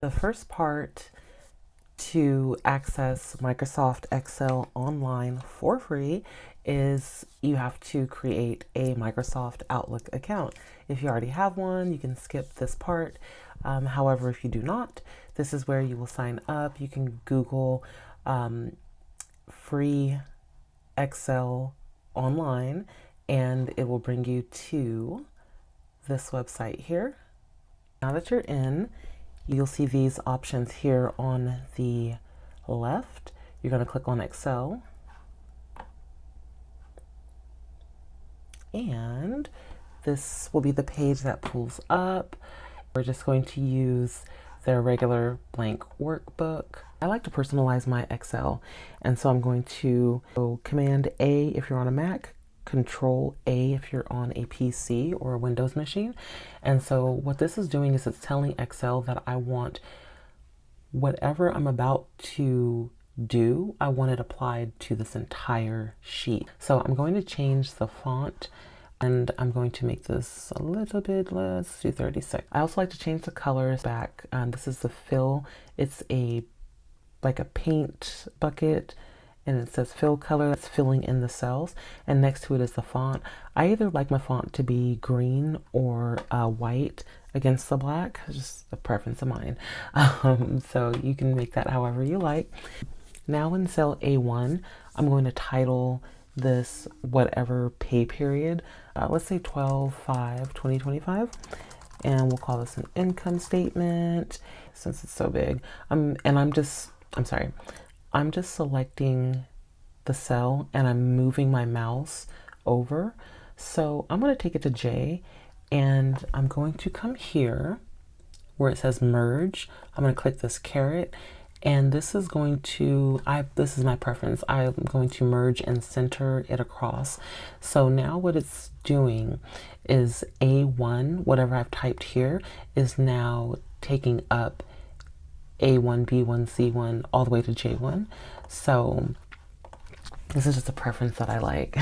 The first part to access Microsoft Excel online for free is you have to create a Microsoft Outlook account. If you already have one, you can skip this part. However, if you do not, this is where you will sign up. You can Google free Excel online and it will bring you to this website here. Now that you're in, you'll see these options here on the left. You're going to click on Excel. And this will be the page that pulls up. We're just going to use their regular blank workbook. I like to personalize my Excel, and so I'm going to go Command A if you're on a Mac, Control A if you're on a PC or a Windows machine. And so what this is doing is it's telling Excel that I want whatever I'm about to do, I want it applied to this entire sheet. So I'm going to change the font and I'm going to make this a little bit, let's do 36. I also like to change the colors back. This is the fill. It's like a paint bucket, and it says fill color. That's filling in the cells, and next to it is the font. I either like my font to be green or white against the black. It's just a preference of mine. So you can make that however you like. Now in cell A1, I'm going to title this whatever pay period. Let's say 12/5/2025, and we'll call this an income statement since it's so big. I'm just selecting the cell and I'm moving my mouse over. So I'm going to take it to J, and I'm going to come here where it says merge. I'm going to click this caret, and this is going to, this is my preference. I'm going to merge and center it across. So now what it's doing is A1, whatever I've typed here, is now taking up A1, B1, C1, all the way to J1. So this is just a preference that I like.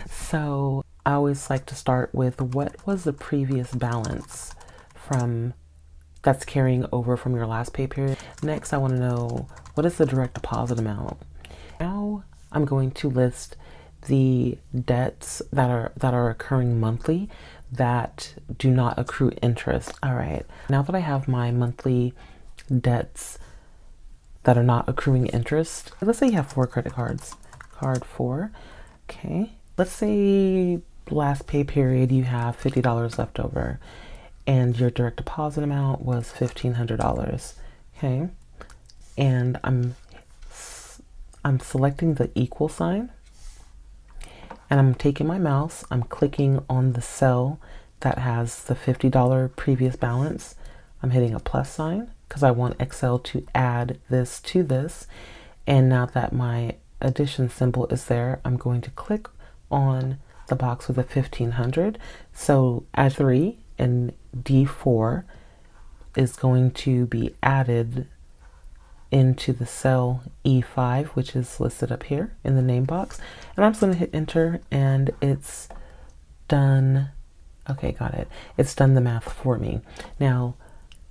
So I always like to start with what was the previous balance that's carrying over from your last pay period. Next, I want to know what is the direct deposit amount. Now I'm going to list the debts that are occurring monthly that do not accrue interest. All right, now that I have my monthly debts that are not accruing interest, let's say you have 4 credit cards. Card 4, okay. Let's say last pay period you have $50 left over, and your direct deposit amount was $1,500, okay. And I'm selecting the equal sign, and I'm taking my mouse, I'm clicking on the cell that has the $50 previous balance. I'm hitting a plus sign because I want Excel to add this to this. And now that my addition symbol is there, I'm going to click on the box with a 1,500. So add 3 and D4 is going to be added into the cell E5, which is listed up here in the name box. And I'm just going to hit enter, and it's done. Okay, got it. It's done the math for me. Now,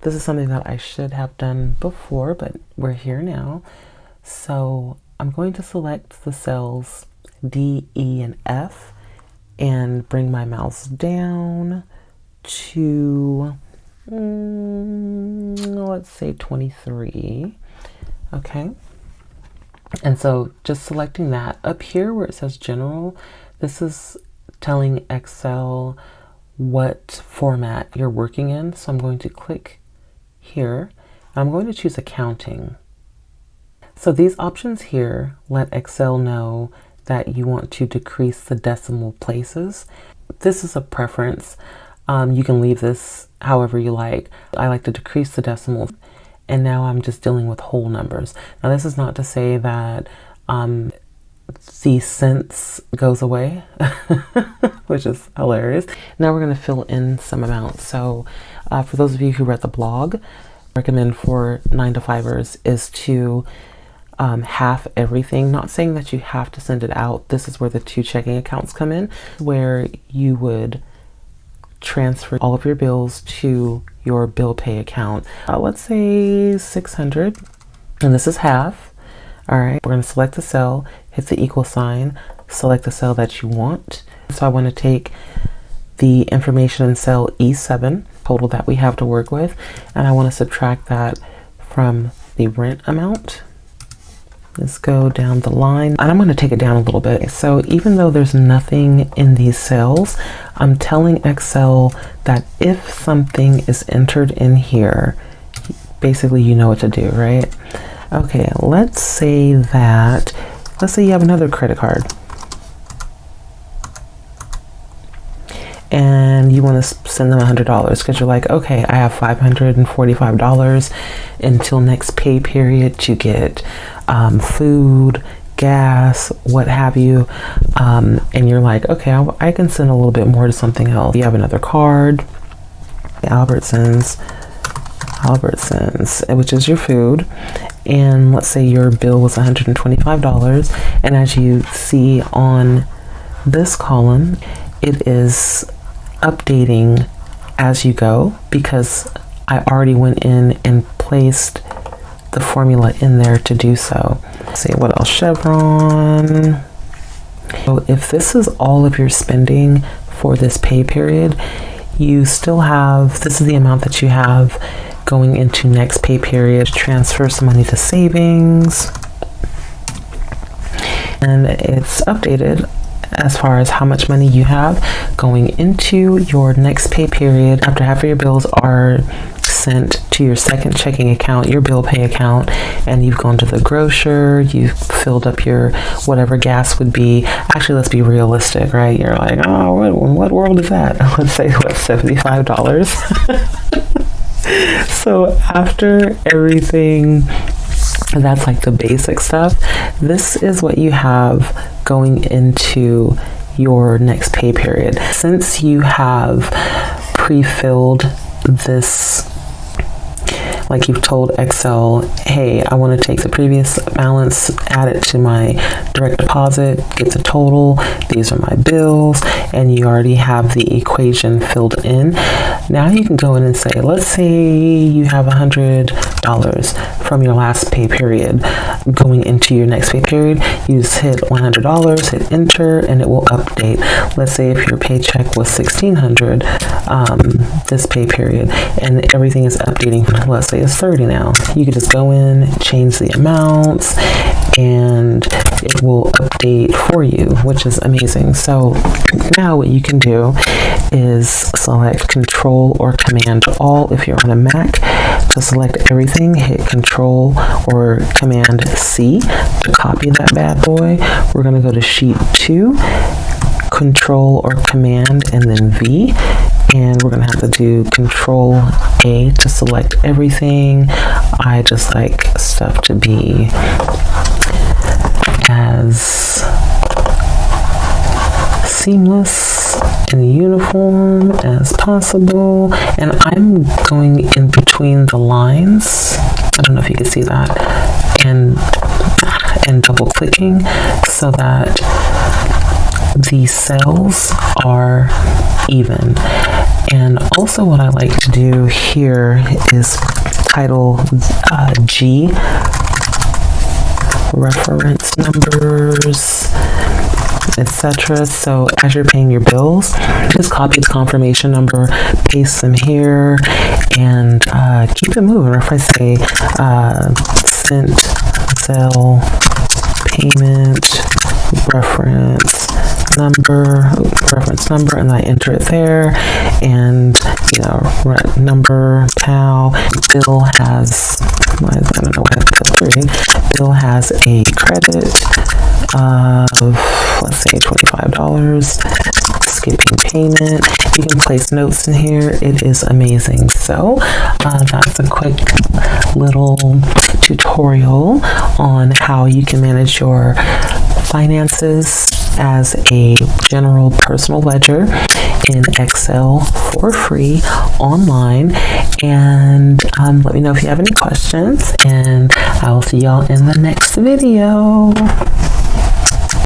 this is something that I should have done before, but we're here now. So I'm going to select the cells D, E, and F and bring my mouse down to, let's say 23. Okay. And so just selecting that up here where it says general, this is telling Excel what format you're working in. So I'm going to click here. I'm going to choose accounting. So these options here let Excel know that you want to decrease the decimal places. This is a preference. You can leave this however you like. I like to decrease the decimal, and now I'm just dealing with whole numbers. Now this is not to say that the cents goes away, which is hilarious. Now we're going to fill in some amounts. So for those of you who read the blog, I recommend for 9-to-5ers is to half everything. Not saying that you have to send it out. This is where the 2 checking accounts come in, where you would transfer all of your bills to your bill pay account. Let's say 600, and this is half. All right, we're going to select the cell, hit the equal sign, select the cell that you want. So I want to take the information in cell E7, total that we have to work with, and I want to subtract that from the rent amount. Let's go down the line, and I'm going to take it down a little bit. So even though there's nothing in these cells, I'm telling Excel that if something is entered in here, basically you know what to do, right? Okay, let's say you have another credit card and you want to send them $100 because you're like, okay, I have $545 until next pay period to get food, gas, what have you, and you're like, okay, I can send a little bit more to something else. You have another card, Albertsons, which is your food, and let's say your bill was $125, and as you see on this column, it is updating as you go because I already went in and placed the formula in there to do so. Let's see what else, Chevron. So if this is all of your spending for this pay period, you still have, this is the amount that you have going into next pay period. Transfer some money to savings, and it's updated as far as how much money you have going into your next pay period after half of your bills are sent to your second checking account, your bill pay account, and you've gone to the grocer, you've filled up your whatever gas would be. Actually, let's be realistic, right? You're like, oh, what world is that? Let's say what, $75. So after everything, that's like the basic stuff. This is what you have going into your next pay period. Since you have pre-filled this, like you've told Excel, hey, I want to take the previous balance, add it to my direct deposit, get the total, these are my bills, and you already have the equation filled in. Now you can go in and say, let's say you have $100 from your last pay period going into your next pay period. You just hit $100, hit enter, and it will update. Let's say if your paycheck was $1,600 this pay period, and everything is updating, let's say it's 30 now. You can just go in, change the amounts, and it will update for you, which is amazing. So now what you can do is select Control or Command All if you're on a Mac. To select everything, hit Control or Command C to copy that bad boy. We're going to go to Sheet 2, Control or Command, and then V. And we're going to have to do Control A to select everything. I just like stuff to be as seamless and uniform as possible. And I'm going in between the lines. I don't know if you can see that. And double clicking so that the cells are even. And also what I like to do here is title G, reference numbers, etc. So as you're paying your bills, just copy the confirmation number, paste them here, and keep it moving. Or if I say sent cell payment reference number, and I enter it there, and number PAL, bill has, I don't know what I put 3, bill has a credit of, let's say $25, skipping payment. You can place notes in here. It is amazing. So that's a quick little tutorial on how you can manage your finances as a general personal ledger in Excel for free online. And let me know if you have any questions, and I will see y'all in the next video.